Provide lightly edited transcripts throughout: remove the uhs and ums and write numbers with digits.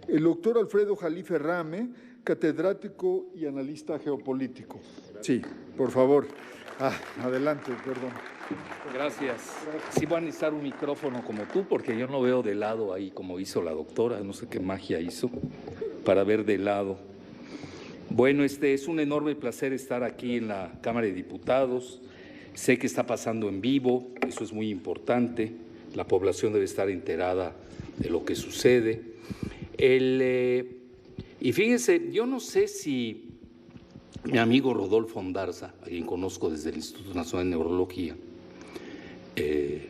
El doctor Alfredo Jalife Rame, catedrático y analista geopolítico. Sí, por favor. Adelante, perdón. Gracias. Sí voy a necesitar un micrófono como tú, porque yo no veo de lado ahí como hizo la doctora, no sé qué magia hizo para ver de lado. Bueno, es un enorme placer estar aquí en la Cámara de Diputados. Sé que está pasando en vivo, eso es muy importante. La población debe estar enterada de lo que sucede. Y fíjense, yo no sé si mi amigo Rodolfo Ondarza, a quien conozco desde el Instituto Nacional de Neurología, él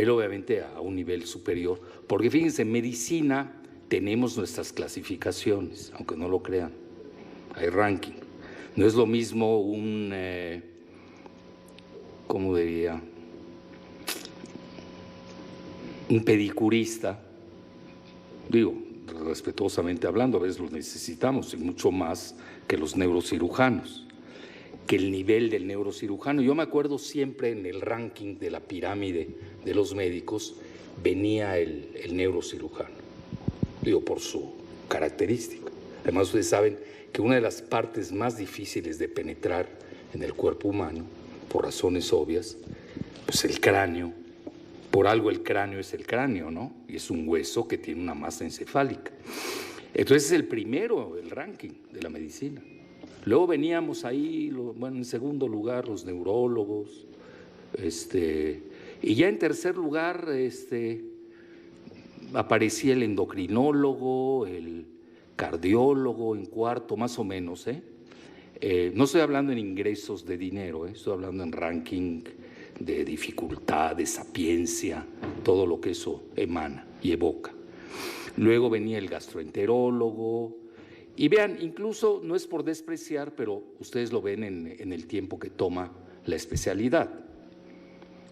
obviamente a un nivel superior, porque fíjense, en medicina tenemos nuestras clasificaciones, aunque no lo crean, hay ranking. No es lo mismo ¿cómo diría? Un pedicurista, digo, respetuosamente hablando, a veces los necesitamos y mucho más que los neurocirujanos, que el nivel del neurocirujano. Yo me acuerdo siempre en el ranking de la pirámide de los médicos venía el neurocirujano, digo, por su característica. Además, ustedes saben que una de las partes más difíciles de penetrar en el cuerpo humano, por razones obvias, pues el cráneo. Por algo el cráneo es el cráneo, ¿no? Y es un hueso que tiene una masa encefálica. Entonces es el primero, el ranking de la medicina. Luego veníamos ahí, bueno, en segundo lugar los neurólogos, y ya en tercer lugar aparecía el endocrinólogo, el cardiólogo, en cuarto, más o menos, no estoy hablando en ingresos de dinero, estoy hablando en ranking de dificultad, de sapiencia, todo lo que eso emana y evoca. Luego venía el gastroenterólogo, y vean, incluso no es por despreciar, pero ustedes lo ven en el tiempo que toma la especialidad.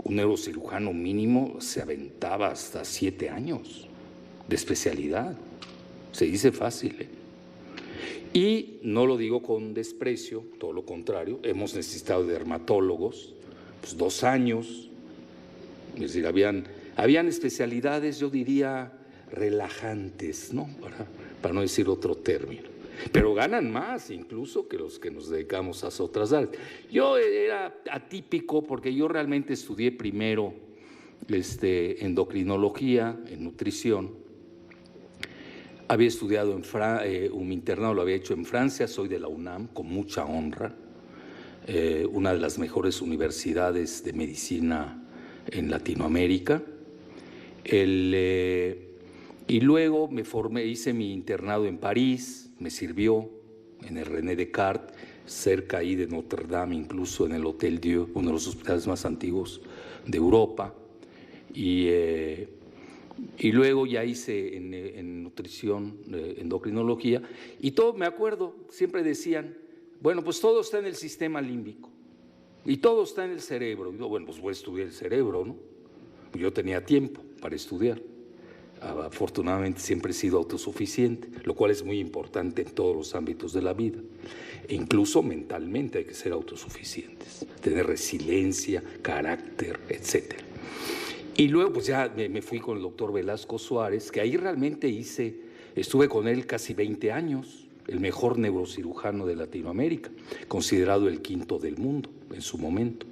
Un neurocirujano mínimo se aventaba hasta 7 años de especialidad. Se dice fácil, ¿eh? Y no lo digo con desprecio, todo lo contrario, hemos necesitado de dermatólogos, pues 2 años, es decir, habían especialidades, yo diría, relajantes, ¿no? Para no decir otro término, pero ganan más incluso que los que nos dedicamos a otras áreas. Yo era atípico porque yo realmente estudié primero endocrinología, en nutrición. Había estudiado un internado, lo había hecho en Francia, soy de la UNAM, con mucha honra, una de las mejores universidades de medicina en Latinoamérica. Y luego me formé, hice mi internado en París, me sirvió en el René Descartes, cerca ahí de Notre Dame, incluso en el Hotel Dieu, uno de los hospitales más antiguos de Europa. Y luego ya hice en nutrición, endocrinología, y todo, me acuerdo, siempre decían, bueno, pues todo está en el sistema límbico y todo está en el cerebro. Y yo, bueno, pues voy a estudiar el cerebro, ¿no? Yo tenía tiempo para estudiar. Afortunadamente siempre he sido autosuficiente, lo cual es muy importante en todos los ámbitos de la vida. E incluso mentalmente hay que ser autosuficientes, tener resiliencia, carácter, etcétera. Y luego pues ya me fui con el doctor Velasco Suárez, que ahí realmente estuve con él casi 20 años, el mejor neurocirujano de Latinoamérica, considerado el quinto del mundo en su momento.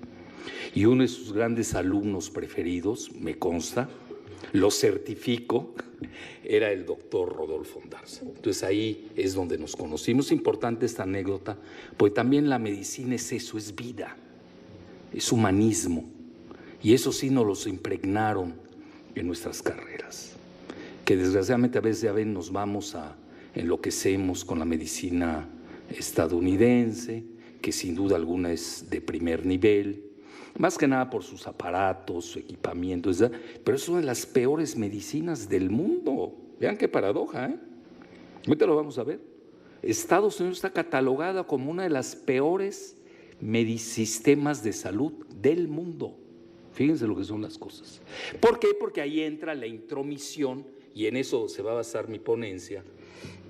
Y uno de sus grandes alumnos preferidos, me consta, lo certifico, era el doctor Rodolfo Ondarza. Entonces ahí es donde nos conocimos. Es importante esta anécdota, porque también la medicina es eso, es vida, es humanismo. Y eso sí nos los impregnaron en nuestras carreras, que desgraciadamente a veces ya ven, nos vamos enloquecemos con la medicina estadounidense, que sin duda alguna es de primer nivel, más que nada por sus aparatos, su equipamiento, pero es una de las peores medicinas del mundo. Vean qué paradoja, ¿eh? Ahorita lo vamos a ver. Estados Unidos está catalogada como una de las peores sistemas de salud del mundo. Fíjense lo que son las cosas. ¿Por qué? Porque ahí entra la intromisión, y en eso se va a basar mi ponencia,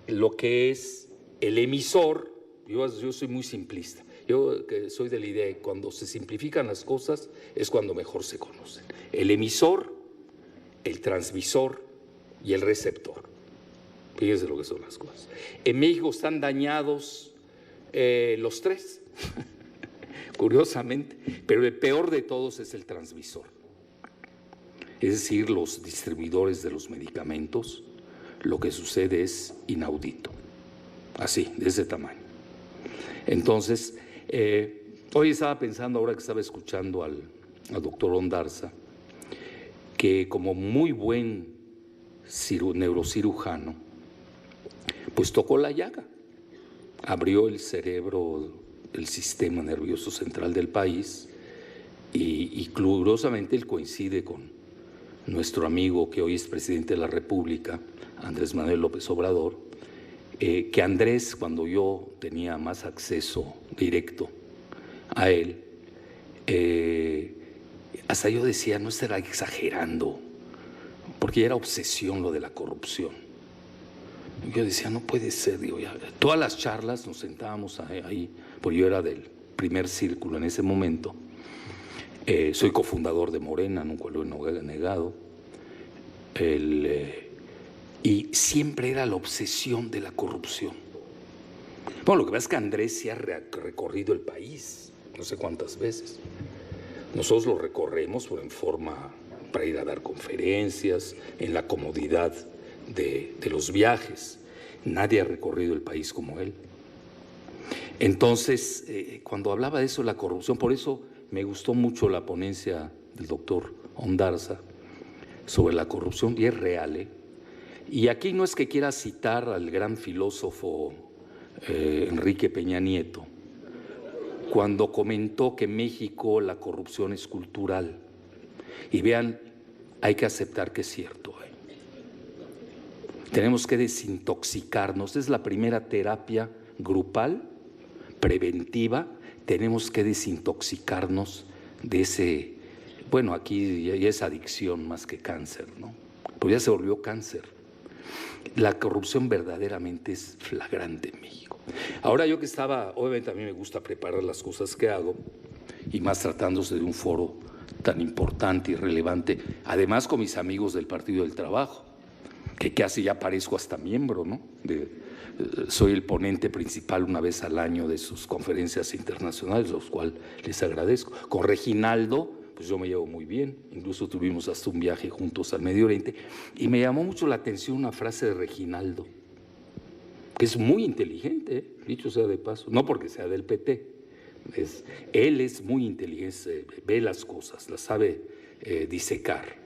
lo que es el emisor. Yo soy muy simplista. Yo soy de la idea de que cuando se simplifican las cosas es cuando mejor se conocen. El emisor, el transmisor y el receptor. Fíjense lo que son las cosas. En México están dañados los tres, curiosamente, pero el peor de todos es el transmisor. Es decir, los distribuidores de los medicamentos, lo que sucede es inaudito, así, de ese tamaño. Entonces, hoy estaba pensando, ahora que estaba escuchando al doctor Ondarza, que como muy buen neurocirujano, pues tocó la llaga, abrió el cerebro, el sistema nervioso central del país y curiosamente él coincide con nuestro amigo que hoy es presidente de la República, Andrés Manuel López Obrador, que Andrés, cuando yo tenía más acceso directo a él, hasta yo decía, no estará exagerando, porque ya era obsesión lo de la corrupción. Yo decía, no puede ser, digo, ya. Todas las charlas nos sentábamos ahí, porque yo era del primer círculo en ese momento. Soy cofundador de Morena, nunca lo he negado. Y siempre era la obsesión de la corrupción. Bueno, lo que pasa es que Andrés sí ha recorrido el país, no sé cuántas veces. Nosotros lo recorremos en forma para ir a dar conferencias, en la comodidad de los viajes. Nadie ha recorrido el país como él. Entonces, cuando hablaba de eso, la corrupción, por eso me gustó mucho la ponencia del doctor Ondarza sobre la corrupción, y es real, Y aquí no es que quiera citar al gran filósofo Enrique Peña Nieto, cuando comentó que en México la corrupción es cultural. Y vean, hay que aceptar que es cierto. Tenemos que desintoxicarnos. Es la primera terapia grupal, preventiva. Tenemos que desintoxicarnos de ese, bueno, aquí ya es adicción más que cáncer, ¿no? Pues ya se volvió cáncer. La corrupción verdaderamente es flagrante en México. Ahora yo que estaba, obviamente a mí me gusta preparar las cosas que hago, y más tratándose de un foro tan importante y relevante, además con mis amigos del Partido del Trabajo, que casi ya parezco hasta miembro, ¿no? Soy el ponente principal una vez al año de sus conferencias internacionales, los cuales les agradezco. Con Reginaldo, pues yo me llevo muy bien, incluso tuvimos hasta un viaje juntos al Medio Oriente, y me llamó mucho la atención una frase de Reginaldo, que es muy inteligente, dicho sea de paso, no porque sea del PT, él es muy inteligente, ve las cosas, las sabe disecar.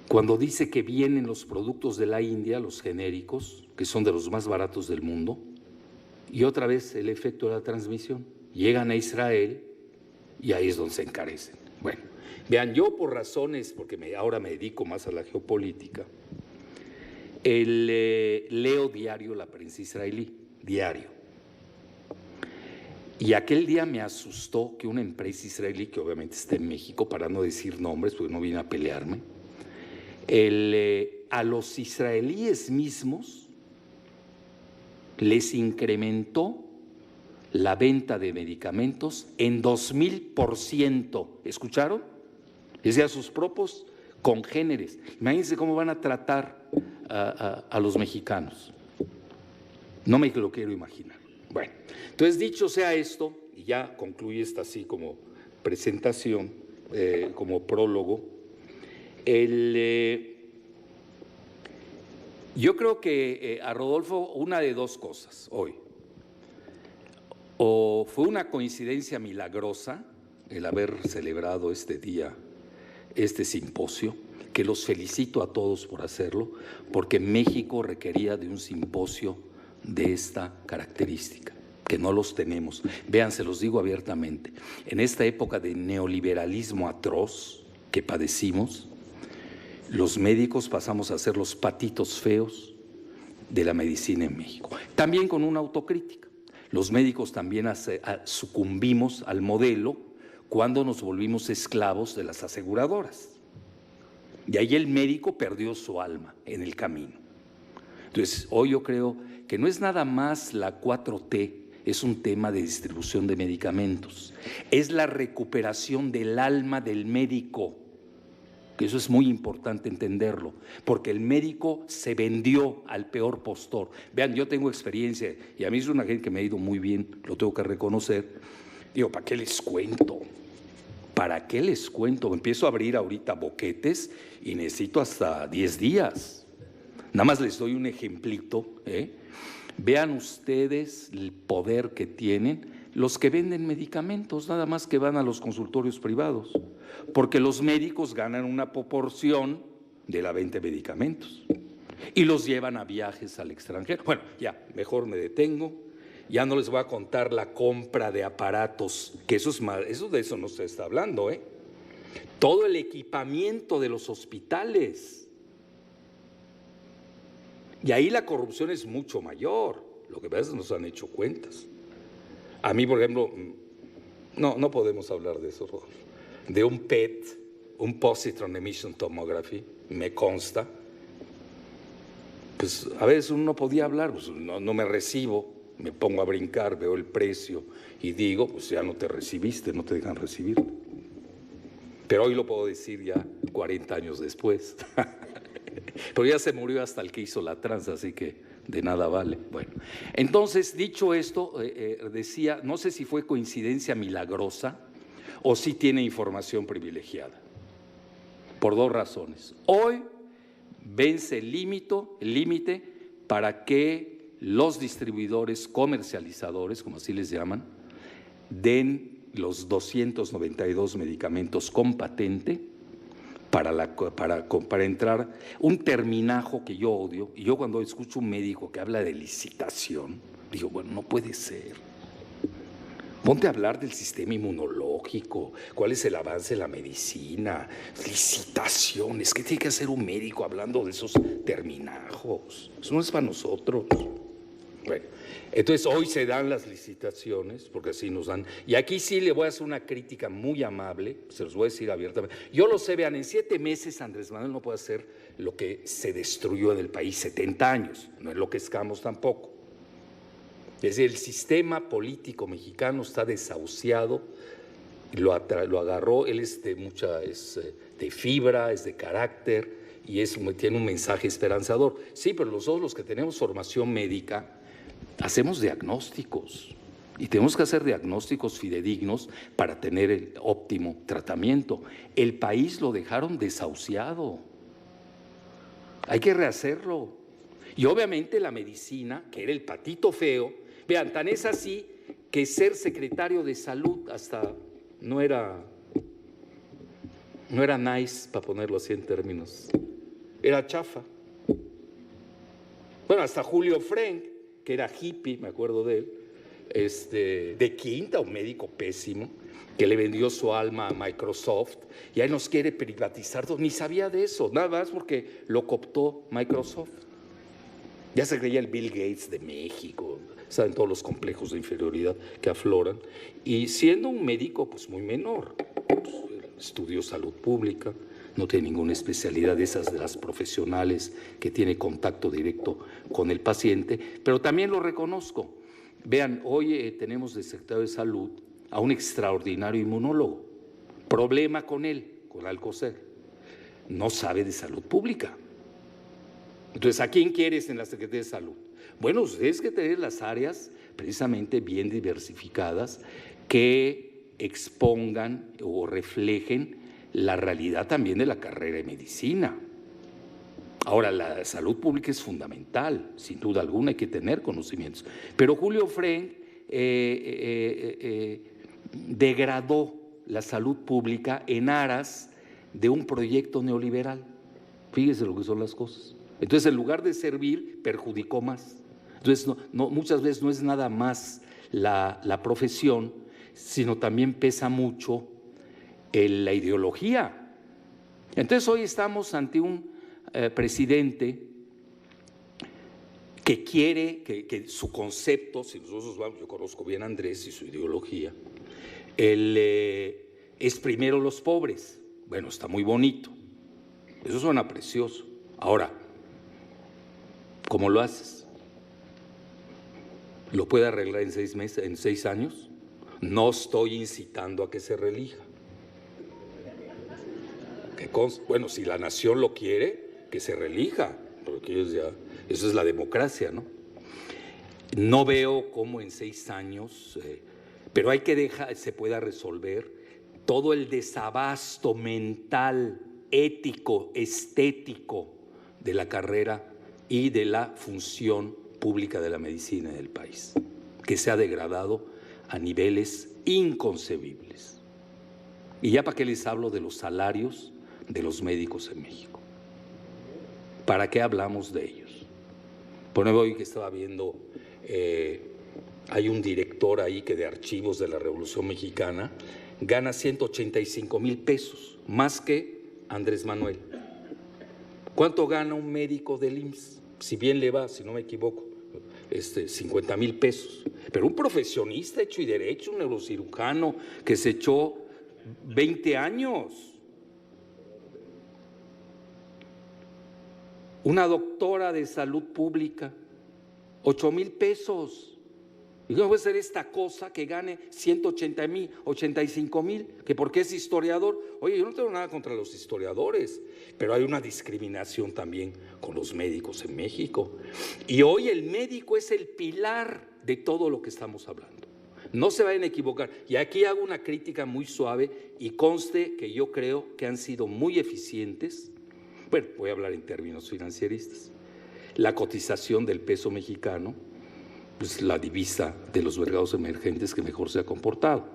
Cuando dice que vienen los productos de la India, los genéricos, que son de los más baratos del mundo, y otra vez el efecto de la transmisión, llegan a Israel y ahí es donde se encarecen. Bueno, vean, yo por razones, porque ahora me dedico más a la geopolítica, leo diario la prensa israelí, diario. Y aquel día me asustó que una empresa israelí, que obviamente está en México, para no decir nombres, porque no vine a pelearme, a los israelíes mismos les incrementó la venta de medicamentos en 2000%. ¿Escucharon? Es decir, a sus propios congéneres. Imagínense cómo van a tratar a los mexicanos. No me lo quiero imaginar. Bueno, entonces dicho sea esto, y ya concluye esta así como presentación, como prólogo, yo creo que a Rodolfo una de dos cosas hoy. O fue una coincidencia milagrosa el haber celebrado este día, este simposio, que los felicito a todos por hacerlo, porque México requería de un simposio de esta característica, que no los tenemos. Vean, se los digo abiertamente, en esta época de neoliberalismo atroz que padecimos, los médicos pasamos a ser los patitos feos de la medicina en México. También con una autocrítica. Los médicos también sucumbimos al modelo cuando nos volvimos esclavos de las aseguradoras. Y ahí el médico perdió su alma en el camino. Entonces, hoy yo creo que no es nada más la 4T, es un tema de distribución de medicamentos. Es la recuperación del alma del médico, que eso es muy importante entenderlo, porque el médico se vendió al peor postor. Vean, yo tengo experiencia y a mí es una gente que me ha ido muy bien, lo tengo que reconocer. Digo, ¿para qué les cuento? ¿Para qué les cuento? Empiezo a abrir ahorita boquetes y necesito hasta 10 días. Nada más les doy un ejemplito, ¿eh? Vean ustedes el poder que tienen los que venden medicamentos, nada más que van a los consultorios privados, porque los médicos ganan una proporción de la venta de medicamentos y los llevan a viajes al extranjero. Bueno, ya, mejor me detengo, ya no les voy a contar la compra de aparatos, que eso es más, de eso no se está hablando, ¿eh? Todo el equipamiento de los hospitales. Y ahí la corrupción es mucho mayor, lo que pasa es que nos han hecho cuentas. A mí, por ejemplo, no podemos hablar de eso, Rodolfo. De un PET, un Positron Emission Tomography, me consta, pues a veces uno no podía hablar, pues no me recibo, me pongo a brincar, veo el precio y digo, pues ya no te recibiste, no te dejan recibir. Pero hoy lo puedo decir ya 40 años después. Pero ya se murió hasta el que hizo la tranza, así que de nada vale. Bueno, entonces, dicho esto, decía, no sé si fue coincidencia milagrosa o si tiene información privilegiada, por dos razones. Hoy vence el límite para que los distribuidores comercializadores, como así les llaman, den los 292 medicamentos con patente para entrar, un terminajo que yo odio, y yo cuando escucho un médico que habla de licitación, digo, bueno, no puede ser. Ponte a hablar del sistema inmunológico, cuál es el avance de la medicina, licitaciones, ¿qué tiene que hacer un médico hablando de esos terminajos? Eso no es para nosotros. Bueno, entonces hoy se dan las licitaciones, porque así nos dan, y aquí sí le voy a hacer una crítica muy amable, se los voy a decir abiertamente. Yo lo sé, vean, en 7 meses Andrés Manuel no puede hacer lo que se destruyó en el país 70 años, no enloquezcamos tampoco. Es decir, el sistema político mexicano está desahuciado, lo agarró, él es de fibra, es de carácter y tiene un mensaje esperanzador. Sí, pero nosotros los que tenemos formación médica hacemos diagnósticos y tenemos que hacer diagnósticos fidedignos para tener el óptimo tratamiento. El país lo dejaron desahuciado, hay que rehacerlo. Y obviamente la medicina, que era el patito feo, vean, tan es así que ser secretario de salud hasta no era nice, para ponerlo así en términos, era chafa. Bueno, hasta Julio Frenk, que era hippie, me acuerdo de él, de quinta, un médico pésimo, que le vendió su alma a Microsoft y ahí nos quiere privatizar todo. Ni sabía de eso, nada más porque lo cooptó Microsoft. Ya se creía el Bill Gates de México, saben todos los complejos de inferioridad que afloran. Y siendo un médico pues muy menor, pues, estudió salud pública, no tiene ninguna especialidad de esas de las profesionales que tiene contacto directo con el paciente, pero también lo reconozco. Vean, hoy tenemos de secretario de salud a un extraordinario inmunólogo. Problema con él, con Alcocer, no sabe de salud pública. Entonces, ¿a quién quieres en la Secretaría de Salud? Bueno, ustedes que tener las áreas precisamente bien diversificadas que expongan o reflejen la realidad también de la carrera de medicina. Ahora, la salud pública es fundamental, sin duda alguna hay que tener conocimientos. Pero Julio Frenk degradó la salud pública en aras de un proyecto neoliberal. Fíjese lo que son las cosas. Entonces, en lugar de servir, perjudicó más. Entonces, muchas veces no es nada más la profesión, sino también pesa mucho la ideología. Entonces, hoy estamos ante un presidente que quiere que su concepto, si nosotros vamos, yo conozco bien a Andrés y su ideología, es primero los pobres. Bueno, está muy bonito, eso suena precioso. Ahora, ¿cómo lo haces? ¿Lo puede arreglar en 6 meses, en 6 años? No estoy incitando a que se reelija. Bueno, si la nación lo quiere, que se reelija, porque ellos ya, eso es la democracia, ¿no? No veo cómo en 6 años, pero hay que dejar, se pueda resolver todo el desabasto mental, ético, estético de la carrera y de la función pública de la medicina en el país, que se ha degradado a niveles inconcebibles. Y ya para qué les hablo de los salarios de los médicos en México. ¿Para qué hablamos de ellos? Por ejemplo, hoy que estaba viendo, hay un director ahí que de archivos de la Revolución Mexicana gana 185,000 pesos, más que Andrés Manuel. ¿Cuánto gana un médico del IMSS? Si bien le va, si no me equivoco, 50,000 pesos. Pero un profesionista hecho y derecho, un neurocirujano que se echó 20 años. Una doctora de salud pública, 8,000 pesos. ¿Y cómo puede ser esta cosa que gane 180,000, 85,000? Que porque es historiador. Oye, yo no tengo nada contra los historiadores, pero hay una discriminación también con los médicos en México. Y hoy el médico es el pilar de todo lo que estamos hablando. No se vayan a equivocar. Y aquí hago una crítica muy suave y conste que yo creo que han sido muy eficientes. Bueno, voy a hablar en términos financieristas. La cotización del peso mexicano, pues la divisa de los mercados emergentes que mejor se ha comportado.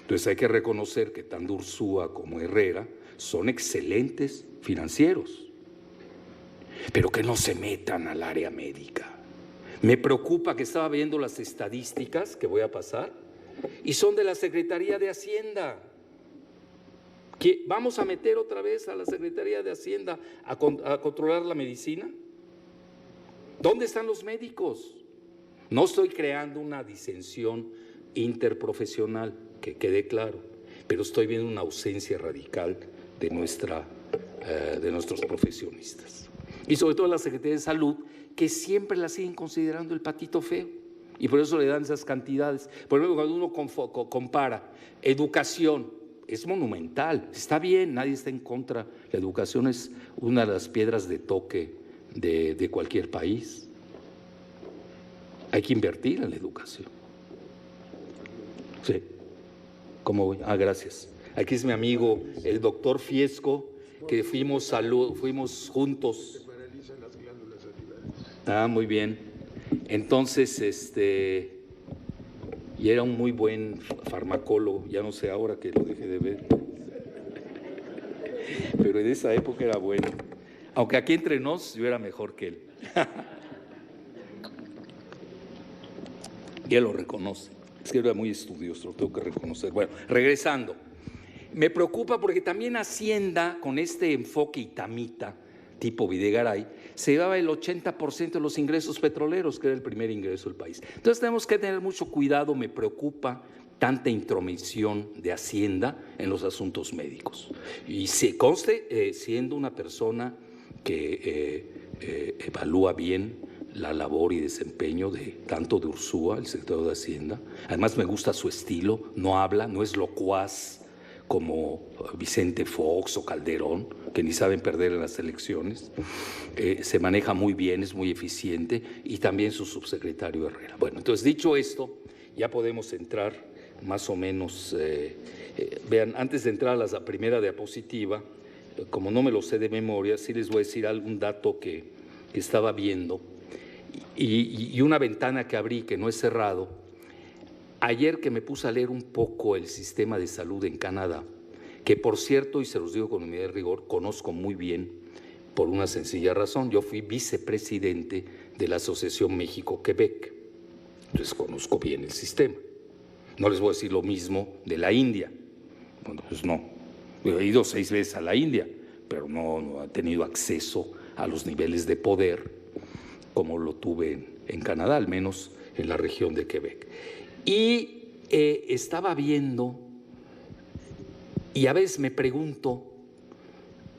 Entonces hay que reconocer que tanto Ursúa como Herrera son excelentes financieros, pero que no se metan al área médica. Me preocupa que estaba viendo las estadísticas que voy a pasar y son de la Secretaría de Hacienda. ¿Que vamos a meter otra vez a la Secretaría de Hacienda a controlar la medicina? ¿Dónde están los médicos? No estoy creando una disensión interprofesional, que quede claro, pero estoy viendo una ausencia radical de nuestros profesionistas. Y sobre todo la Secretaría de Salud, que siempre la siguen considerando el patito feo, y por eso le dan esas cantidades. Por ejemplo, cuando uno compara educación, es monumental, está bien, nadie está en contra. La educación es una de las piedras de toque de cualquier país. Hay que invertir en la educación. Sí. ¿Cómo voy? Gracias. Aquí es mi amigo, el doctor Fiesco, que fuimos juntos. Muy bien. Entonces, y era un muy buen farmacólogo, ya no sé ahora que lo dejé de ver, pero en esa época era bueno, aunque aquí entre nos yo era mejor que él. Y él lo reconoce, es que era muy estudioso, lo tengo que reconocer. Bueno, regresando, me preocupa porque también Hacienda, con este enfoque itamita, tipo Videgaray, se llevaba el 80% de los ingresos petroleros, que era el primer ingreso del país. Entonces tenemos que tener mucho cuidado, me preocupa tanta intromisión de Hacienda en los asuntos médicos. Y se conste, siendo una persona que evalúa bien la labor y desempeño tanto de Ursúa, el secretario de Hacienda. Además me gusta su estilo, no habla, no es locuaz como Vicente Fox o Calderón, que ni saben perder en las elecciones. Se maneja muy bien, es muy eficiente, y también su subsecretario Herrera. Bueno, entonces dicho esto, ya podemos entrar más o menos, vean, antes de entrar a la primera diapositiva, como no me lo sé de memoria, sí les voy a decir algún dato que estaba viendo, y una ventana que abrí que no he cerrado. Ayer que me puse a leer un poco el sistema de salud en Canadá, que por cierto, y se los digo con humildad y rigor, conozco muy bien por una sencilla razón. Yo fui vicepresidente de la Asociación México-Quebec, entonces conozco bien el sistema. No les voy a decir lo mismo de la India. Bueno, pues no. He ido 6 veces a la India, pero no he tenido acceso a los niveles de poder como lo tuve en Canadá, al menos en la región de Quebec. Y estaba viendo, y a veces me pregunto,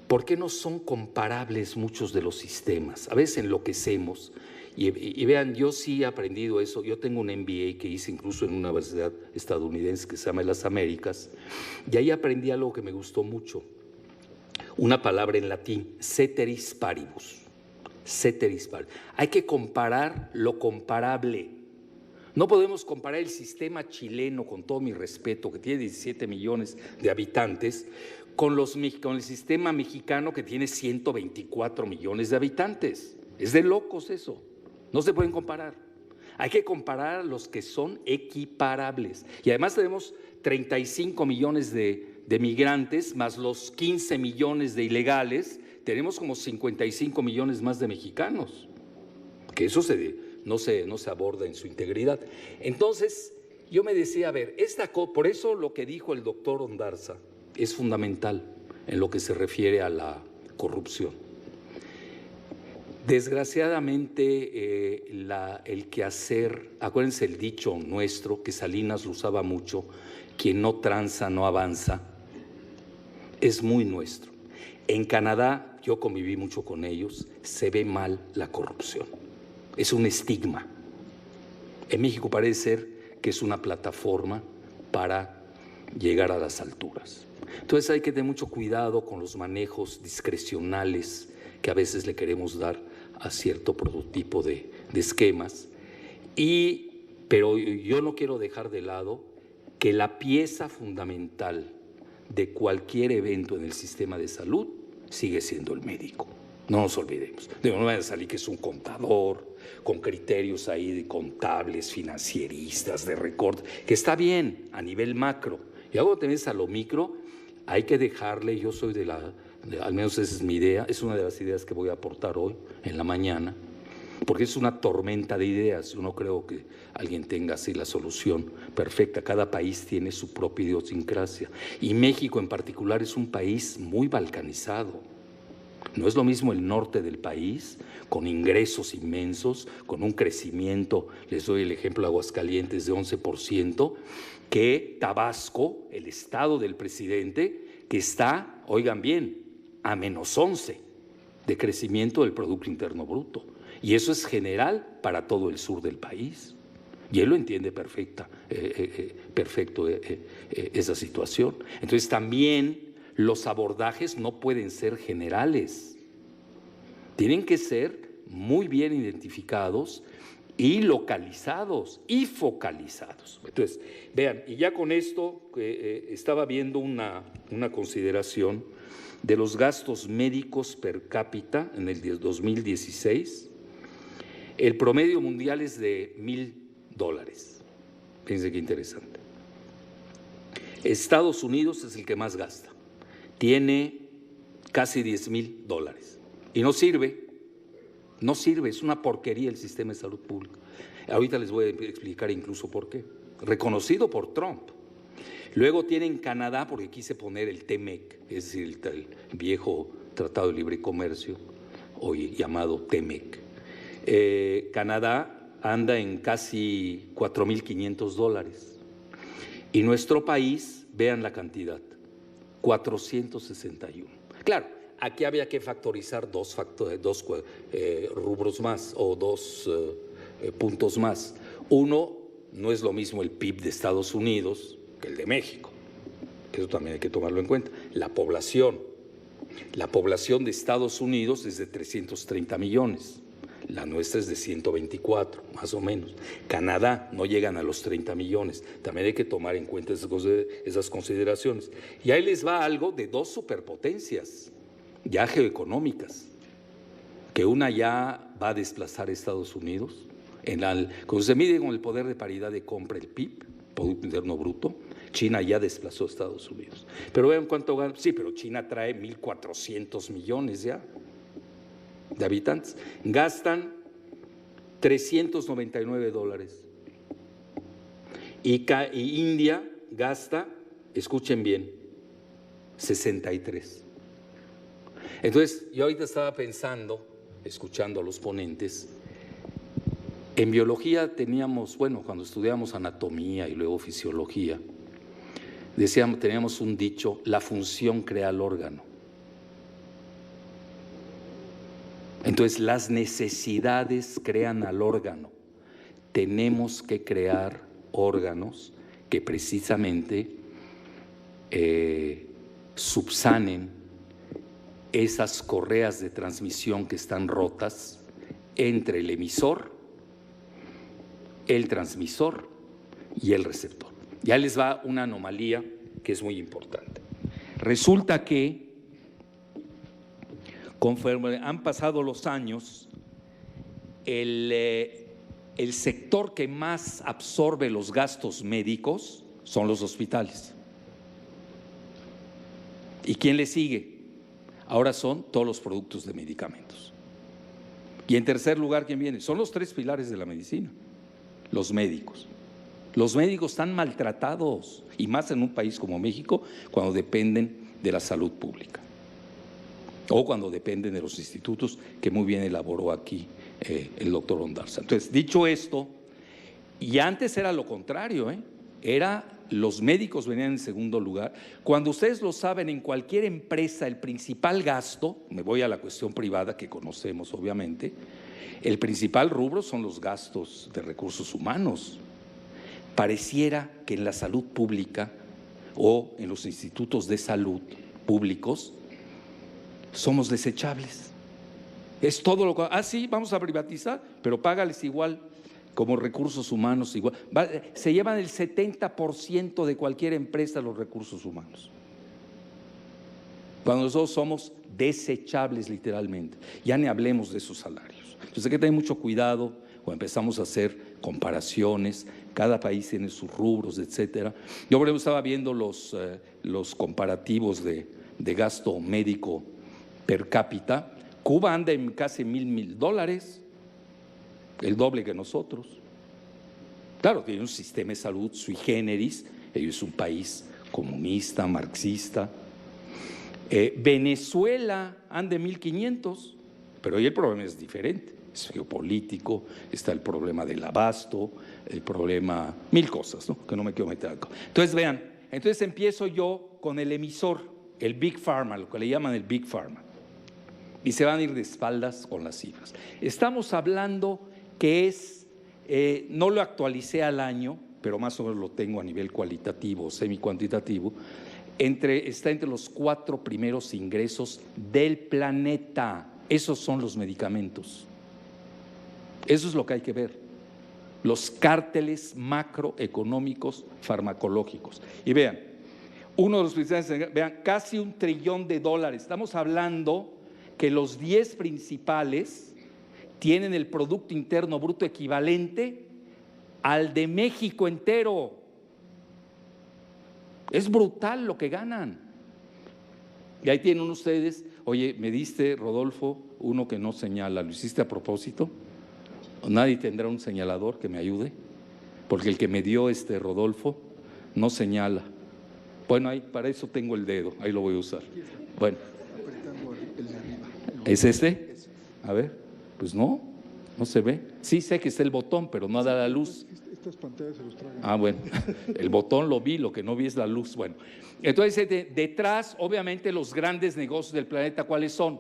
¿por qué no son comparables muchos de los sistemas? A veces enloquecemos. Y vean, yo sí he aprendido eso. Yo tengo un MBA que hice incluso en una universidad estadounidense que se llama Las Américas, y ahí aprendí algo que me gustó mucho. una palabra en latín, ceteris paribus. Ceteris paribus. Hay que comparar lo comparable. No podemos comparar el sistema chileno, con todo mi respeto, que tiene 17 millones de habitantes, con el sistema mexicano, que tiene 124 millones de habitantes. Es de locos eso. No se pueden comparar. Hay que comparar a los que son equiparables. Y además tenemos 35 millones de migrantes, más los 15 millones de ilegales, tenemos como 55 millones más de mexicanos. Que eso no se aborda en su integridad. Entonces, yo me decía, a ver, por eso lo que dijo el doctor Ondarza es fundamental en lo que se refiere a la corrupción. Desgraciadamente, el quehacer, acuérdense el dicho nuestro, que Salinas lo usaba mucho, quien no tranza no avanza, es muy nuestro. En Canadá, yo conviví mucho con ellos, se ve mal la corrupción. Es un estigma. En México parece ser que es una plataforma para llegar a las alturas. Entonces hay que tener mucho cuidado con los manejos discrecionales que a veces le queremos dar a cierto prototipo de esquemas. Pero yo no quiero dejar de lado que la pieza fundamental de cualquier evento en el sistema de salud sigue siendo el médico. No nos olvidemos. No van a salir que es un contador con criterios ahí de contables, financieristas, de recorte, que está bien a nivel macro. Y luego te ves a lo micro, hay que dejarle, yo soy al menos esa es mi idea, es una de las ideas que voy a aportar hoy en la mañana, porque es una tormenta de ideas. Yo no creo que alguien tenga así la solución perfecta. Cada país tiene su propia idiosincrasia. Y México en particular es un país muy balcanizado. No es lo mismo el norte del país, con ingresos inmensos, con un crecimiento, les doy el ejemplo de Aguascalientes, de 11%, que Tabasco, el estado del presidente, que está, oigan bien, a menos 11 de crecimiento del Producto Interno Bruto. Y eso es general para todo el sur del país. Y él lo entiende perfecto esa situación. Entonces también los abordajes no pueden ser generales. Tienen que ser muy bien identificados y localizados y focalizados. Entonces, vean, y ya con esto estaba viendo una consideración de los gastos médicos per cápita en el 2016. El promedio mundial es de $1,000. Fíjense qué interesante. Estados Unidos es el que más gasta. Tiene casi $10,000. Y no sirve, es una porquería el sistema de salud pública. Ahorita les voy a explicar incluso por qué. Reconocido por Trump. Luego tienen Canadá, porque quise poner el TEMEC, es decir, el viejo Tratado de Libre Comercio, hoy llamado TEMEC. Canadá anda en casi $4,500. Y nuestro país, vean la cantidad, 461. Claro, aquí había que factorizar dos rubros más o dos puntos más. Uno, no es lo mismo el PIB de Estados Unidos que el de México. Eso también hay que tomarlo en cuenta. La población de Estados Unidos es de 330 millones. La nuestra es de 124, más o menos. Canadá no llegan a los 30 millones. También hay que tomar en cuenta esas consideraciones. Y ahí les va algo de dos superpotencias ya geoeconómicas, que una ya va a desplazar a Estados Unidos. Cuando se mide con el poder de paridad de compra, el PIB, Producto Interno Bruto, China ya desplazó a Estados Unidos. Pero vean cuánto gana. Sí, pero China trae 1,400 millones ya de habitantes. Gastan $399. Y India gasta, escuchen bien, 63. Entonces, yo ahorita estaba pensando, escuchando a los ponentes, en biología teníamos, cuando estudiamos anatomía y luego fisiología, teníamos un dicho: la función crea el órgano. Entonces, las necesidades crean al órgano. Tenemos que crear órganos que precisamente subsanen esas correas de transmisión que están rotas entre el emisor, el transmisor y el receptor. Ya les va una anomalía que es muy importante. Resulta que conforme han pasado los años, el sector que más absorbe los gastos médicos son los hospitales. ¿Y quién le sigue? Ahora son todos los productos de medicamentos. Y en tercer lugar, ¿quién viene? Son los tres pilares de la medicina, los médicos. Los médicos están maltratados, y más en un país como México, cuando dependen de la salud pública o cuando dependen de los institutos que muy bien elaboró aquí el doctor Ondarza. Entonces, dicho esto, y antes era lo contrario, era los médicos venían en segundo lugar. Cuando ustedes lo saben, en cualquier empresa el principal gasto, me voy a la cuestión privada que conocemos obviamente, el principal rubro son los gastos de recursos humanos. Pareciera que en la salud pública o en los institutos de salud públicos somos desechables. Es todo lo que… sí, vamos a privatizar, pero págales igual como recursos humanos igual. Se llevan el 70% de cualquier empresa los recursos humanos. Cuando nosotros somos desechables literalmente. Ya ni hablemos de esos salarios. Entonces hay que tener mucho cuidado cuando empezamos a hacer comparaciones. Cada país tiene sus rubros, etcétera. Yo por ejemplo estaba viendo los comparativos de gasto médico per cápita. Cuba anda en casi $1,000, el doble que nosotros. Claro, tiene un sistema de salud sui generis, ellos es un país comunista, marxista. Venezuela anda en 1,500, pero ahí el problema es diferente, es geopolítico, está el problema del abasto, el problema, mil cosas, ¿no? Que no me quiero meter acá. Entonces vean, entonces empiezo yo con el emisor, el Big Pharma, lo que le llaman el Big Pharma, y se van a ir de espaldas con las cifras. Estamos hablando que es, no lo actualicé al año, pero más o menos lo tengo a nivel cualitativo, semi-cuantitativo, está entre los 4 primeros ingresos del planeta. Esos son los medicamentos. Eso es lo que hay que ver. Los cárteles macroeconómicos farmacológicos. Y vean, uno de los principales, vean, casi $1 trillón. Estamos hablando que los 10 principales tienen el Producto Interno Bruto equivalente al de México entero. Es brutal lo que ganan. Y ahí tienen ustedes, oye, me diste, Rodolfo, uno que no señala, ¿lo hiciste a propósito? ¿Nadie tendrá un señalador que me ayude? Porque el que me dio Rodolfo no señala. Bueno, ahí, para eso tengo el dedo, ahí lo voy a usar. Bueno. ¿Es este? A ver, pues no se ve. Sí sé que está el botón, pero no da la luz. Estas pantallas se los tragan. Ah, bueno, el botón lo vi, lo que no vi es la luz. Bueno, entonces detrás, obviamente, los grandes negocios del planeta, ¿cuáles son?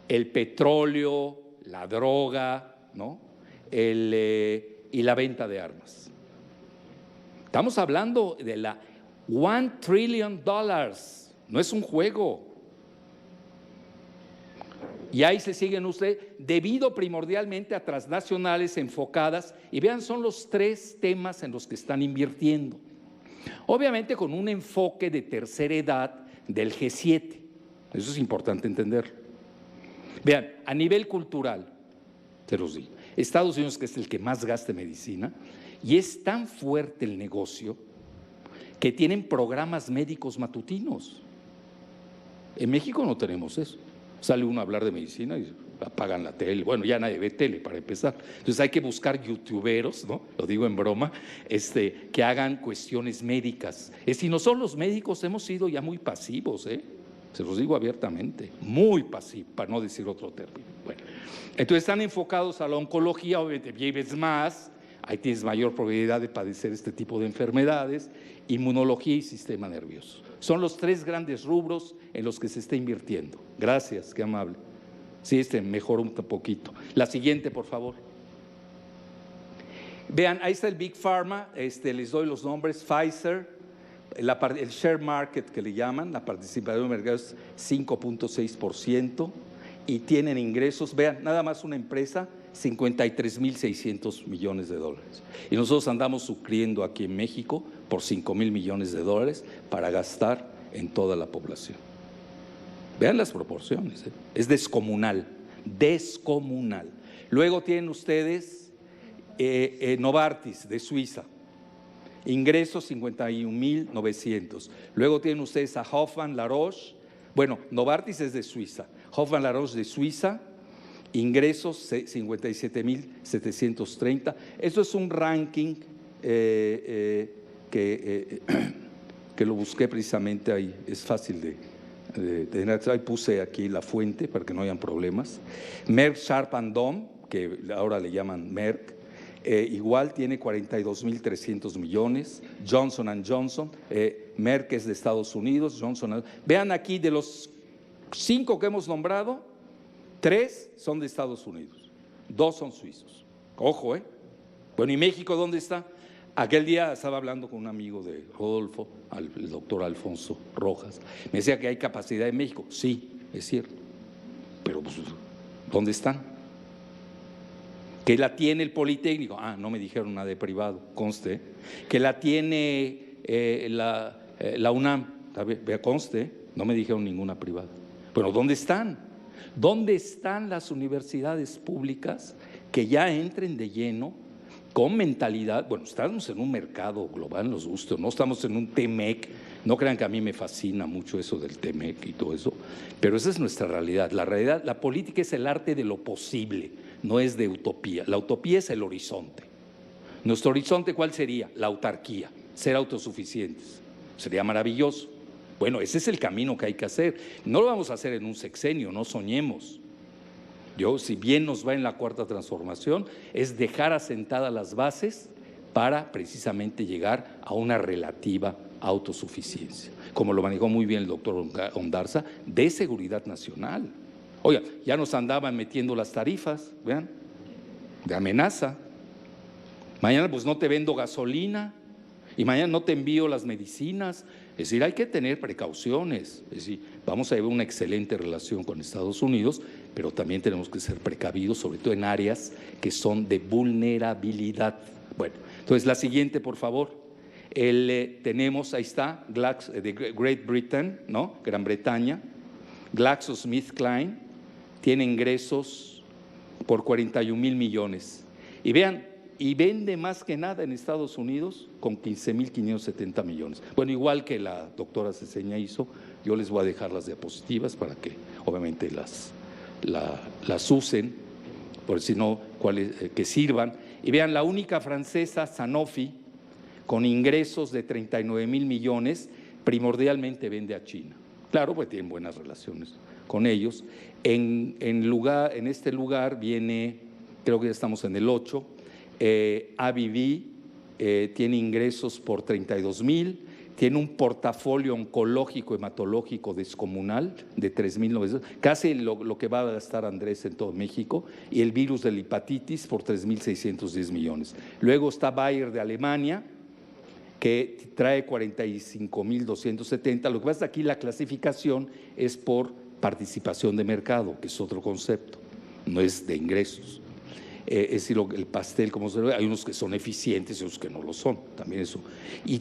El petróleo, la droga, ¿no? Y la venta de armas. Estamos hablando de la $1 trillion, no es un juego. Y ahí se siguen ustedes, debido primordialmente a transnacionales enfocadas, y vean, son los 3 temas en los que están invirtiendo. Obviamente con un enfoque de tercera edad del G7, eso es importante entenderlo. Vean, a nivel cultural, se los digo, Estados Unidos, que es el que más gasta en medicina, y es tan fuerte el negocio que tienen programas médicos matutinos. En México no tenemos eso. Sale uno a hablar de medicina y apagan la tele. Bueno, ya nadie ve tele para empezar. Entonces hay que buscar youtuberos, ¿no? Lo digo en broma, que hagan cuestiones médicas. Y nosotros los médicos hemos sido ya muy pasivos, se los digo abiertamente, muy pasivos, para no decir otro término. Bueno, entonces están enfocados a la oncología, obviamente vives más, ahí tienes mayor probabilidad de padecer este tipo de enfermedades, inmunología y sistema nervioso. Son los 3 grandes rubros en los que se está invirtiendo. Gracias, qué amable. Sí, mejoró un poquito. La siguiente, por favor. Vean, ahí está el Big Pharma, les doy los nombres: Pfizer, El share market que le llaman, la participación de mercado es 5.6% y tienen ingresos, vean, nada más una empresa, 53.600 millones de dólares. Y nosotros andamos sufriendo aquí en México por 5.000 millones de dólares para gastar en toda la población. Vean las proporciones, ¿eh? Es descomunal, descomunal. Luego tienen ustedes Novartis de Suiza, ingresos 51.900. Luego tienen ustedes a Hoffmann La Roche, bueno, Novartis es de Suiza, Hoffmann La Roche de Suiza, ingresos 57.730. Eso es un ranking que lo busqué precisamente ahí, es fácil de tener. Ahí puse aquí la fuente para que no hayan problemas. Merck Sharp & Dohme, que ahora le llaman Merck, igual tiene 42.300 millones. Johnson & Johnson, Merck es de Estados Unidos, vean aquí, de los 5 que hemos nombrado, 3 son de Estados Unidos, 2 son suizos. Ojo, ¿eh? Bueno, ¿y México dónde está? Aquel día estaba hablando con un amigo de Rodolfo, el doctor Alfonso Rojas. Me decía que hay capacidad en México. Sí, es cierto. Pero, pues, ¿dónde están? Que la tiene el Politécnico. Ah, no me dijeron nada de privado, conste. Que la tiene la UNAM. Vea, conste, no me dijeron ninguna privada. Pero ¿dónde están? ¿Dónde están las universidades públicas que ya entren de lleno con mentalidad? Bueno, estamos en un mercado global, nos gusta, no estamos en un TEMEC, no crean que a mí me fascina mucho eso del TEMEC y todo eso, pero esa es nuestra realidad. La realidad, la política es el arte de lo posible, no es de utopía. La utopía es el horizonte. Nuestro horizonte, ¿cuál sería? La autarquía, ser autosuficientes. Sería maravilloso. Bueno, ese es el camino que hay que hacer. No lo vamos a hacer en un sexenio, no soñemos. Si bien nos va en la cuarta transformación, es dejar asentadas las bases para precisamente llegar a una relativa autosuficiencia, como lo manejó muy bien el doctor Ondarza, de seguridad nacional. Oiga, ya nos andaban metiendo las tarifas, vean, de amenaza. Mañana pues no te vendo gasolina y mañana no te envío las medicinas. Es decir, hay que tener precauciones. Es decir, vamos a llevar una excelente relación con Estados Unidos, pero también tenemos que ser precavidos, sobre todo en áreas que son de vulnerabilidad. Bueno, entonces la siguiente, por favor. Tenemos, ahí está, de Great Britain, ¿no? Gran Bretaña. GlaxoSmithKline tiene ingresos por 41.000 millones. Y vean, y vende más que nada en Estados Unidos con 15.570 millones. Bueno, igual que la doctora Ceseña hizo, yo les voy a dejar las diapositivas para que obviamente las usen, por si no, que sirvan. Y vean, la única francesa, Sanofi, con ingresos de 39.000 millones, primordialmente vende a China. Claro, pues tienen buenas relaciones con ellos. En este lugar viene, creo que ya estamos en el 8, AbbVie tiene ingresos por 32.000, tiene un portafolio oncológico hematológico descomunal de 3.900, casi lo que va a gastar Andrés en todo México, y el virus de la hepatitis por 3.610 millones. Luego está Bayer de Alemania, que trae 45.270. Lo que pasa aquí, la clasificación es por participación de mercado, que es otro concepto, no es de ingresos. Es decir, el pastel, como se ve, hay unos que son eficientes y otros que no lo son, también eso. Y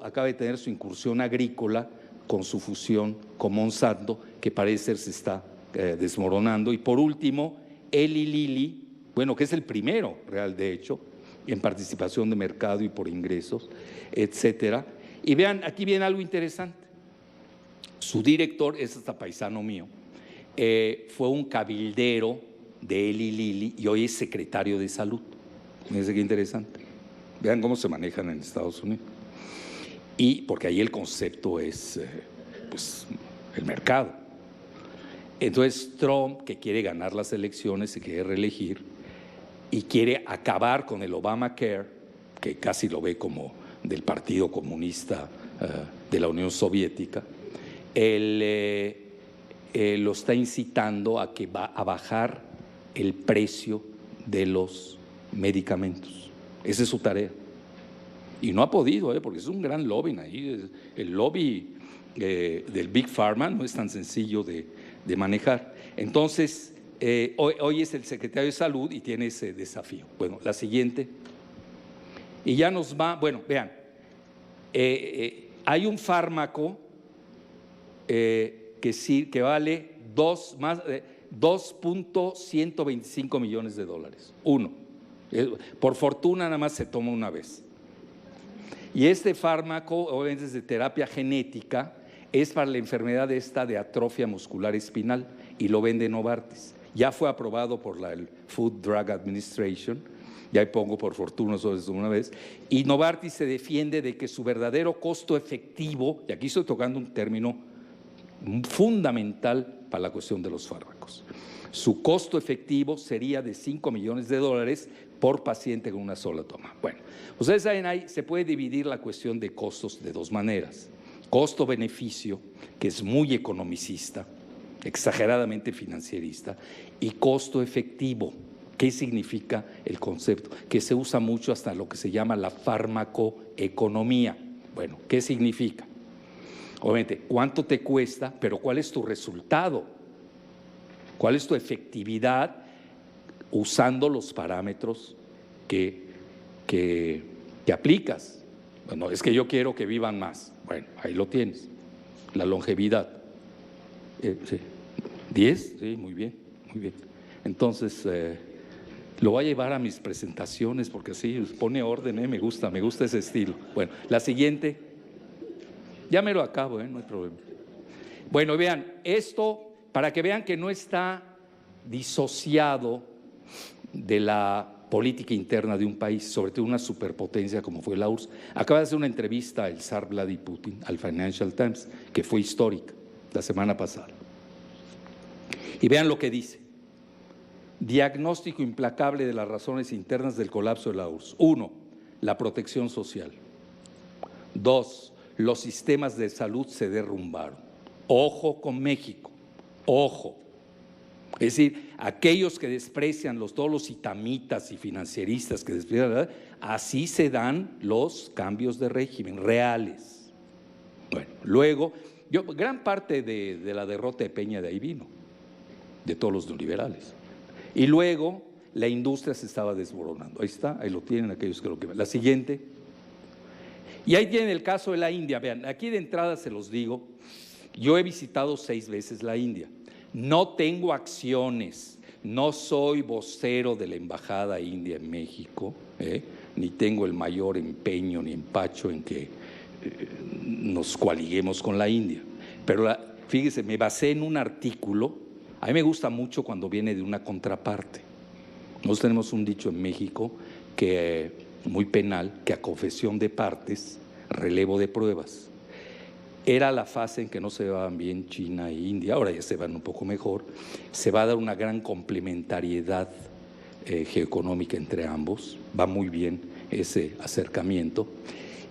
acaba de tener su incursión agrícola con su fusión con Monsanto, que parece ser se está desmoronando. Y por último, Eli Lilly, bueno, que es el primero real, de hecho, en participación de mercado y por ingresos, etcétera. Y vean, aquí viene algo interesante. Su director es hasta paisano mío, fue un cabildero de Eli Lilly y hoy es secretario de salud. Fíjense qué interesante. Vean cómo se manejan en Estados Unidos. Y porque ahí el concepto es pues, el mercado. Entonces Trump, que quiere ganar las elecciones, se quiere reelegir y quiere acabar con el Obamacare, que casi lo ve como del Partido Comunista de la Unión Soviética, lo está incitando a que va a bajar el precio de los medicamentos. Esa es su tarea. Y no ha podido, porque es un gran lobby ahí. El lobby del Big Pharma no es tan sencillo de manejar. Entonces, hoy es el secretario de Salud y tiene ese desafío. Bueno, la siguiente. Y ya nos va, bueno, vean, hay un fármaco que vale 2.125 millones de dólares. Uno. Por fortuna nada más se toma una vez. Y este fármaco, obviamente es de terapia genética, es para la enfermedad de atrofia muscular espinal y lo vende Novartis. Ya fue aprobado por el Food Drug Administration, ya ahí pongo por fortuna sobre eso una vez, y Novartis se defiende de que su verdadero costo efectivo, y aquí estoy tocando un término fundamental para la cuestión de los fármacos, su costo efectivo sería de 5 millones de dólares por paciente con una sola toma. Bueno, ustedes saben, ahí se puede dividir la cuestión de costos de dos maneras. Costo-beneficio, que es muy economicista, exageradamente financierista, y costo efectivo. ¿Qué significa el concepto? Que se usa mucho hasta lo que se llama la farmacoeconomía. Bueno, ¿qué significa? Obviamente, ¿cuánto te cuesta? Pero ¿cuál es tu resultado? ¿Cuál es tu efectividad usando los parámetros que aplicas? Bueno, es que yo quiero que vivan más. Bueno, ahí lo tienes, la longevidad. Sí. 10, sí, muy bien, muy bien. Entonces, lo voy a llevar a mis presentaciones porque así pone orden, me gusta ese estilo. Bueno, la siguiente, ya me lo acabo, no hay problema. Bueno, vean, esto para que vean que no está disociado de la política interna de un país, sobre todo una superpotencia como fue la URSS. Acaba de hacer una entrevista el zar Vladimir Putin al Financial Times, que fue histórica la semana pasada. Y vean lo que dice. Diagnóstico implacable de las razones internas del colapso de la URSS. 1. La protección social. 2. Los sistemas de salud se derrumbaron. Ojo con México, ojo. Es decir, aquellos que desprecian todos los itamitas y financieristas que desprecian, ¿verdad? Así se dan los cambios de régimen reales. Bueno, luego, gran parte de la derrota de Peña de ahí vino, de todos los neoliberales. Y luego la industria se estaba desmoronando. Ahí está, ahí lo tienen aquellos que lo que ven. La siguiente. Y ahí tienen el caso de la India. Vean, aquí de entrada se los digo, yo he visitado 6 veces la India. No tengo acciones, no soy vocero de la Embajada India en México, ni tengo el mayor empeño ni empacho en que nos coaliguemos con la India. Pero fíjese, me basé en un artículo, a mí me gusta mucho cuando viene de una contraparte. Nosotros tenemos un dicho en México que muy penal, que a confesión de partes, relevo de pruebas. Era la fase en que no se llevaban bien China e India, ahora ya se van un poco mejor, se va a dar una gran complementariedad geoeconómica entre ambos, va muy bien ese acercamiento.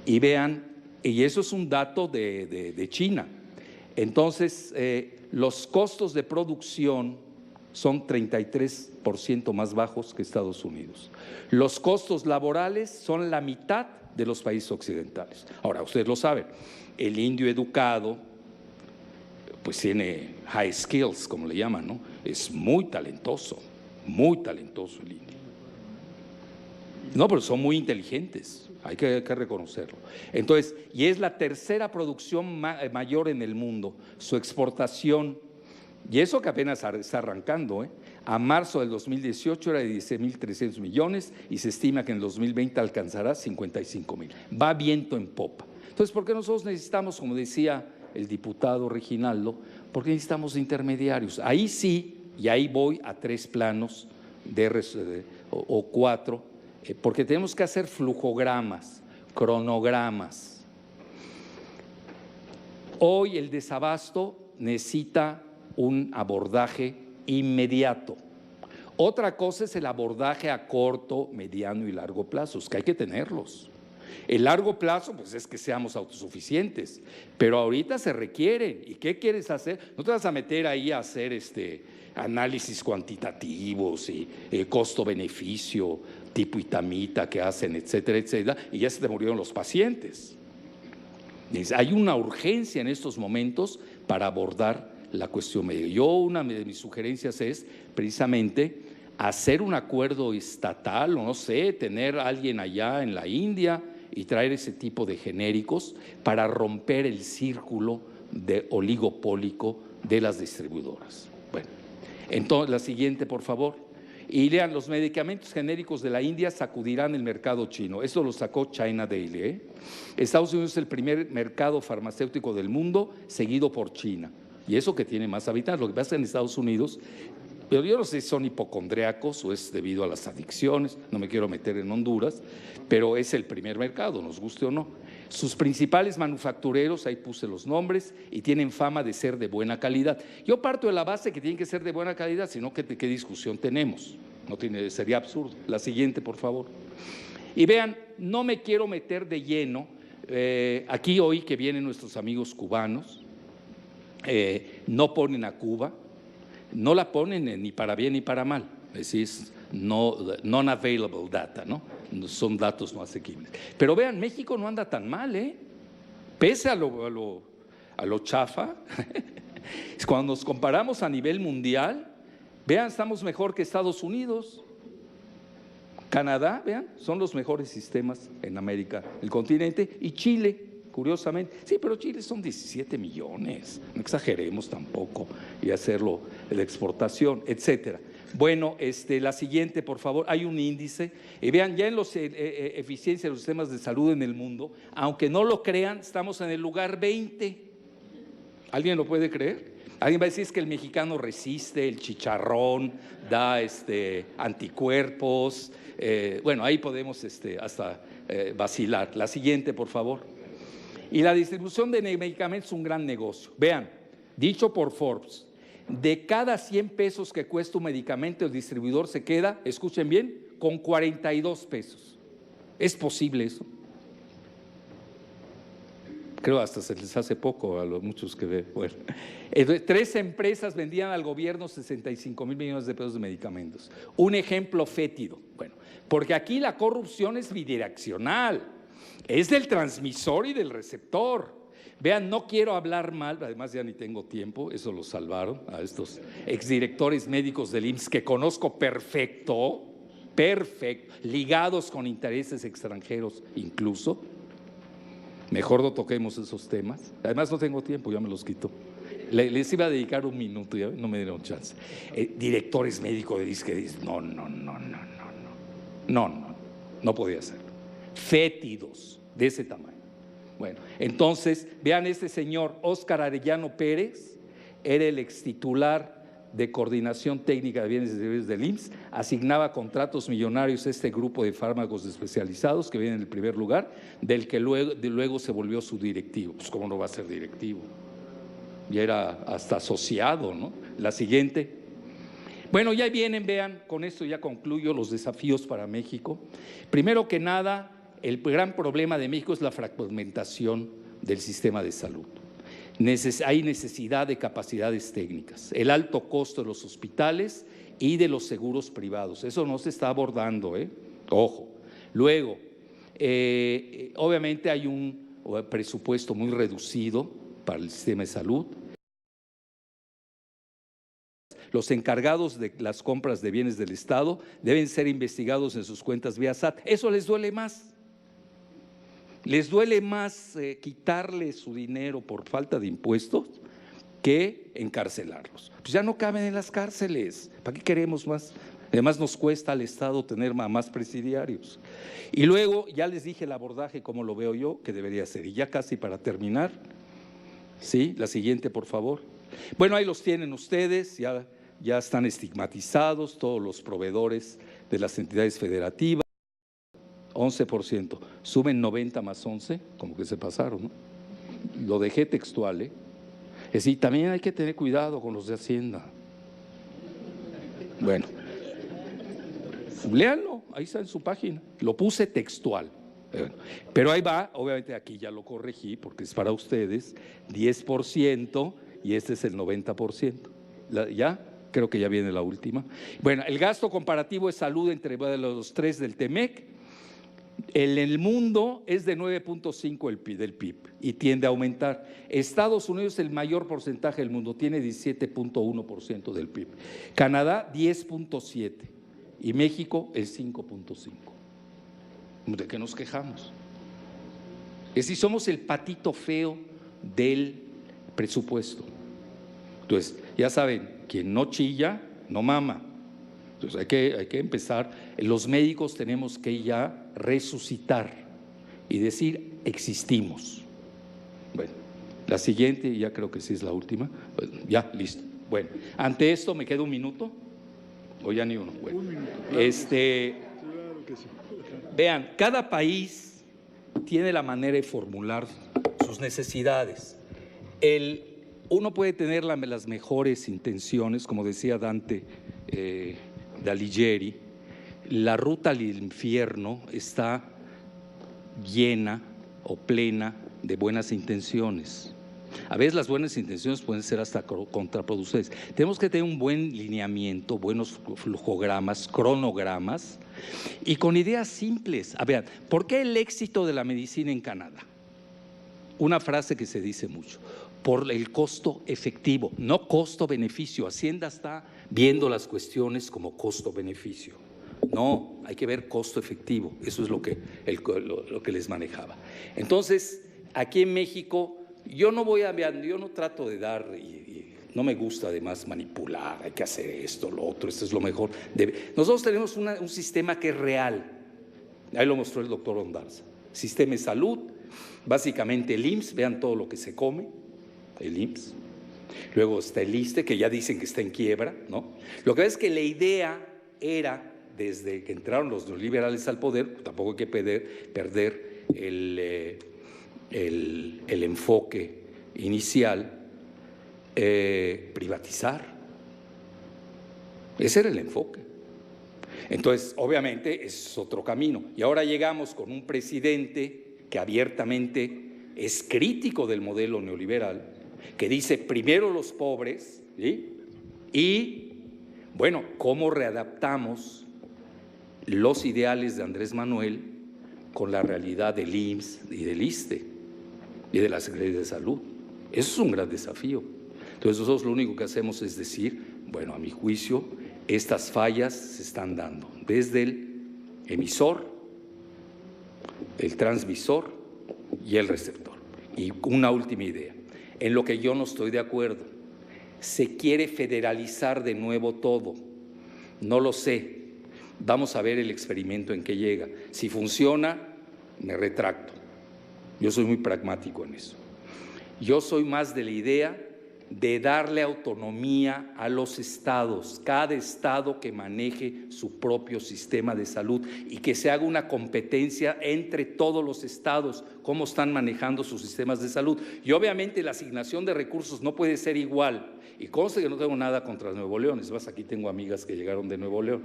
Y vean, y eso es un dato de China, entonces los costos de producción son 33% más bajos que Estados Unidos. Los costos laborales son la mitad de los países occidentales. Ahora, ustedes lo saben, el indio educado, pues tiene high skills, como le llaman, ¿no? Es muy talentoso el indio. No, pero son muy inteligentes, hay que reconocerlo. Entonces, y es la tercera producción mayor en el mundo, su exportación, y eso que apenas está arrancando, a marzo del 2018 era de 16.300 millones y se estima que en el 2020 alcanzará 55.000. Va viento en popa. Entonces, ¿por qué nosotros necesitamos, como decía el diputado Reginaldo, por qué necesitamos intermediarios? Ahí sí, y ahí voy a 3 planos o 4, porque tenemos que hacer flujogramas, cronogramas. Hoy el desabasto necesita un abordaje inmediato. Otra cosa es el abordaje a corto, mediano y largo plazo, es que hay que tenerlos. El largo plazo, pues es que seamos autosuficientes, pero ahorita se requieren. ¿Y qué quieres hacer? No te vas a meter ahí a hacer análisis cuantitativos y costo-beneficio, tipo Itamita que hacen, etcétera, etcétera, y ya se te murieron los pacientes. Hay una urgencia en estos momentos para abordar la cuestión médica. Una de mis sugerencias es precisamente hacer un acuerdo estatal, o no sé, tener a alguien allá en la India y traer ese tipo de genéricos para romper el círculo de oligopólico de las distribuidoras. Bueno, entonces la siguiente, por favor. Y lean, los medicamentos genéricos de la India sacudirán el mercado chino. Eso lo sacó China Daily, ¿eh? Estados Unidos es el primer mercado farmacéutico del mundo, seguido por China. Y eso que tiene más habitantes. Lo que pasa en Estados Unidos, pero yo no sé si son hipocondriacos o es debido a las adicciones, no me quiero meter en Honduras, pero es el primer mercado, nos guste o no. Sus principales manufactureros, ahí puse los nombres, y tienen fama de ser de buena calidad. Yo parto de la base que tienen que ser de buena calidad, sino que qué discusión tenemos. No tiene, sería absurdo. La siguiente, por favor. Y vean, no me quiero meter de lleno, aquí hoy que vienen nuestros amigos cubanos, no ponen a Cuba, no la ponen ni para bien ni para mal, es decir, non-available data, ¿no? Son datos no asequibles. Pero vean, México no anda tan mal, pese a lo chafa. Cuando nos comparamos a nivel mundial, vean, estamos mejor que Estados Unidos. Canadá, vean, son los mejores sistemas en América, el continente, y Chile, curiosamente. Sí, pero Chile son 17 millones, no exageremos tampoco, y hacerlo de exportación, etcétera. Bueno, la siguiente, por favor. Hay un índice, y vean, ya en los eficiencia de los sistemas de salud en el mundo, aunque no lo crean, estamos en el lugar 20. ¿Alguien lo puede creer? Alguien va a decir es que el mexicano resiste, el chicharrón da anticuerpos. Bueno, ahí podemos hasta vacilar. La siguiente, por favor. Y la distribución de medicamentos es un gran negocio. Vean, dicho por Forbes, de cada 100 pesos que cuesta un medicamento, el distribuidor se queda, escuchen bien, con 42 pesos. ¿Es posible eso? Creo hasta se les hace poco a los muchos que ven. Bueno, 3 empresas vendían al gobierno 65,000 millones de pesos de medicamentos. Un ejemplo fétido. Bueno, porque aquí la corrupción es bidireccional, es del transmisor y del receptor. Vean, no quiero hablar mal, además ya ni tengo tiempo, eso lo salvaron a estos exdirectores médicos del IMSS que conozco perfecto, ligados con intereses extranjeros incluso. Mejor no toquemos esos temas. Además no tengo tiempo, ya me los quito. Les iba a dedicar un minuto, ya no me dieron chance. Directores médicos de IMSS que dicen, no podía ser. Fétidos de ese tamaño. Bueno, entonces, vean, este señor Óscar Arellano Pérez era el extitular de Coordinación Técnica de Bienes y Servicios del IMSS, asignaba contratos millonarios a este grupo de fármacos especializados que viene en el primer lugar, del que luego se volvió su directivo. Pues cómo no va a ser directivo, ya era hasta asociado, ¿no? La siguiente. Bueno, ya vienen, vean, con esto ya concluyo los desafíos para México. Primero que nada, el gran problema de México es la fragmentación del sistema de salud. Hay necesidad de capacidades técnicas, el alto costo de los hospitales y de los seguros privados. Eso no se está abordando, ojo. Luego, obviamente hay un presupuesto muy reducido para el sistema de salud. Los encargados de las compras de bienes del Estado deben ser investigados en sus cuentas vía SAT. Eso les duele más. Les duele más quitarle su dinero por falta de impuestos que encarcelarlos. Pues ya no caben en las cárceles. ¿Para qué queremos más? Además nos cuesta al Estado tener más presidiarios. Y luego ya les dije el abordaje como lo veo yo que debería ser. Y ya casi para terminar, ¿sí? La siguiente, por favor. Bueno, ahí los tienen ustedes, ya están estigmatizados todos los proveedores de las entidades federativas. 11%, suben 90 más 11, como que se pasaron, ¿no? Lo dejé textual, Es decir, también hay que tener cuidado con los de Hacienda. Bueno, léanlo, ahí está en su página, lo puse textual. Pero ahí va, obviamente aquí ya lo corregí porque es para ustedes, 10% y este es el 90%. ¿Ya? creo que ya viene la última. Bueno, el gasto comparativo de salud entre los tres del TEMEC, en el mundo es de 9.5 del PIB y tiende a aumentar. Estados Unidos es el mayor porcentaje del mundo, tiene 17.1% del PIB. Canadá 10.7% y México el 5.5%. ¿De qué nos quejamos? Es decir, somos el patito feo del presupuesto. Entonces, ya saben, quien no chilla, no mama. Entonces hay que empezar, los médicos tenemos que ya resucitar y decir, existimos. Bueno, la siguiente, ya creo que sí es la última, pues, ya, listo. Bueno, ante esto me queda un minuto, o ya ni uno. Bueno, Un minuto. claro que sí. Vean, cada país tiene la manera de formular sus necesidades. Uno puede tener las mejores intenciones, como decía Dante de Alighieri, la ruta al infierno está llena o plena de buenas intenciones. A veces las buenas intenciones pueden ser hasta contraproducentes. Tenemos que tener un buen lineamiento, buenos flujogramas, cronogramas y con ideas simples. A ver, ¿por qué el éxito de la medicina en Canadá? Una frase que se dice mucho: por el costo efectivo, no costo-beneficio. Hacienda está viendo las cuestiones como costo-beneficio. No, hay que ver costo efectivo. Eso es lo que les manejaba. Entonces, aquí en México, yo no trato de dar, y no me gusta además manipular, hay que hacer esto, lo otro, esto es lo mejor. Nosotros tenemos un sistema que es real. Ahí lo mostró el doctor Ondarza. Sistema de salud, básicamente el IMSS, vean todo lo que se come, el IMSS. Luego está el ISSSTE, que ya dicen que está en quiebra, ¿no? Lo que pasa es que la idea era, desde que entraron los neoliberales al poder, tampoco hay que perder el enfoque inicial, privatizar. Ese era el enfoque. Entonces, obviamente, es otro camino. Y ahora llegamos con un presidente que abiertamente es crítico del modelo neoliberal, que dice primero los pobres, ¿sí? Y, bueno, ¿cómo readaptamos los ideales de Andrés Manuel con la realidad del IMSS y del ISSSTE y de la Secretaría de Salud? Eso es un gran desafío. Entonces nosotros lo único que hacemos es decir, bueno, a mi juicio, estas fallas se están dando desde el emisor, el transmisor y el receptor. Y una última idea, en lo que yo no estoy de acuerdo: se quiere federalizar de nuevo todo. No lo sé. Vamos a ver el experimento en que llega. Si funciona, me retracto. Yo soy muy pragmático en eso. Yo soy más de la idea de darle autonomía a los estados, cada estado que maneje su propio sistema de salud y que se haga una competencia entre todos los estados, cómo están manejando sus sistemas de salud. Y obviamente la asignación de recursos no puede ser igual. Y conste que no tengo nada contra Nuevo León, es más, aquí tengo amigas que llegaron de Nuevo León.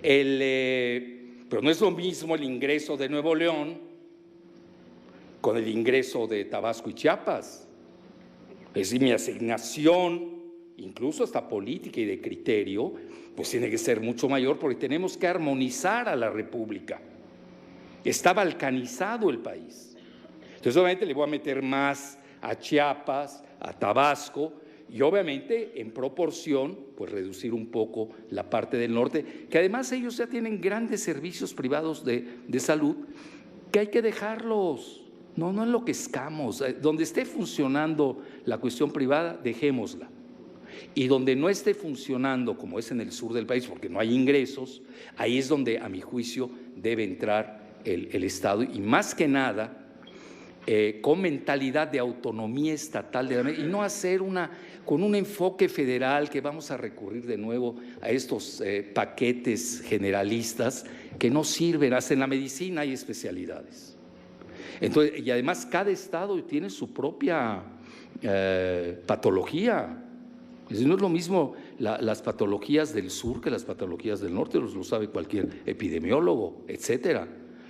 Pero no es lo mismo el ingreso de Nuevo León con el ingreso de Tabasco y Chiapas. Es decir, mi asignación, incluso hasta política y de criterio, pues tiene que ser mucho mayor porque tenemos que armonizar a la República. Está balcanizado el país. Entonces, obviamente, le voy a meter más a Chiapas, a Tabasco, y obviamente en proporción, pues reducir un poco la parte del norte, que además ellos ya tienen grandes servicios privados de salud, que hay que dejarlos. No enloquezcamos. Donde esté funcionando la cuestión privada, dejémosla. Y donde no esté funcionando, como es en el sur del país, porque no hay ingresos, ahí es donde, a mi juicio, debe entrar el Estado. Y más que nada, con mentalidad de autonomía estatal, y no hacer con un enfoque federal que vamos a recurrir de nuevo a estos paquetes generalistas que no sirven. Hasta en la medicina hay especialidades. Entonces, y además cada estado tiene su propia patología. Es decir, no es lo mismo las patologías del sur que las patologías del norte, lo sabe cualquier epidemiólogo, etcétera.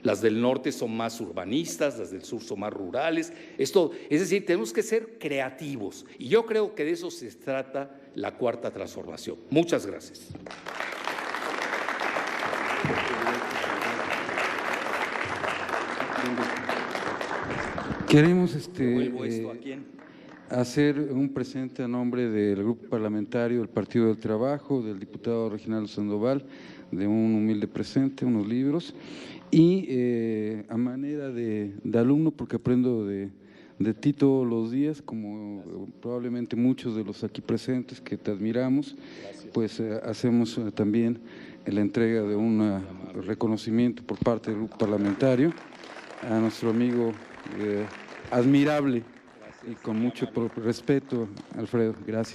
Las del norte son más urbanistas, las del sur son más rurales. Es decir, tenemos que ser creativos. Y yo creo que de eso se trata la cuarta transformación. Muchas gracias. Queremos ¿Esto a quién? hacer un presente a nombre del grupo parlamentario del Partido del Trabajo, del diputado Reginaldo Sandoval, de un humilde presente, unos libros, y a manera de alumno, porque aprendo de ti todos los días, como probablemente muchos de los aquí presentes que te admiramos, pues hacemos también la entrega de un reconocimiento por parte del grupo parlamentario a nuestro amigo admirable y con mucho respeto, Alfredo. Gracias.